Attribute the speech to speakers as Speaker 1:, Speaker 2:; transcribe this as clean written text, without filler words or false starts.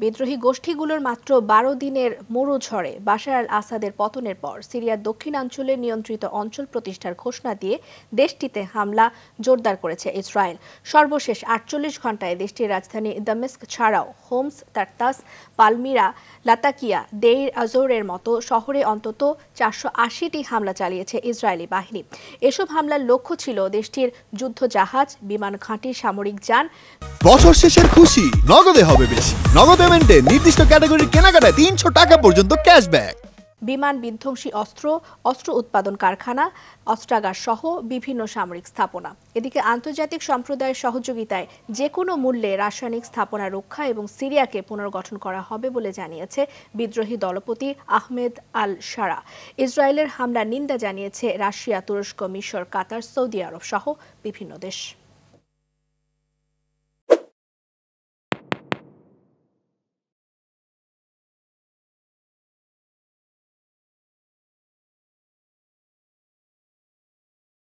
Speaker 1: বিদ্রোহী গোষ্ঠীগুলোর মাত্র ১২ দিনের মরু ঝড়ে বাশার আল আসাদের পতনের পর সিরিয়ার দক্ষিণাঞ্চলে নিয়ন্ত্রিত অঞ্চল প্রতিষ্ঠার ঘোষণা দিয়ে দেশটিতে হামলা জোরদার করেছে ইসরায়েল। সর্বশেষ ৪৮ ঘণ্টায় দেশটির রাজধানী দামেস্ক ছাড়াও হোমস, তার্তাস, পালমিরা, লাতাকিয়া, দেইর আজোরের মতো শহরে অন্তত ৪৮০টি হামলা চালিয়েছে ইসরায়েলি বাহিনী। এসব হামলার লক্ষ্য ছিল দেশটির যুদ্ধজাহাজ, বিমান ঘাঁটি, সামরিক যান।
Speaker 2: বছর শেষের খুশি নগদে হবে বেশি। নগদ পেমেন্টে নির্দিষ্ট ক্যাটাগরির কেনাকাটায় ৩০০ টাকা পর্যন্ত ক্যাশব্যাক।
Speaker 1: বিমান বিধ্বংসী অস্ত্র উৎপাদন কারখানা, অস্ত্রাগার সহ বিভিন্ন সামরিক স্থাপনা। এদিকে আন্তর্জাতিক সম্প্রদায়ের সহযোগিতায় যে কোনো মূল্যে রাসায়নিক স্থাপনা রক্ষা এবং সিরিয়াকে পুনর্গঠন করা হবে বলে জানিয়েছে বিদ্রোহী দলপতি আহমেদ আল শারা। ইসরায়েলের হামলার নিন্দা জানিয়েছে রাশিয়া, তুরস্ক, মিশর, কাতার, সৌদি আরব সহ বিভিন্ন দেশ।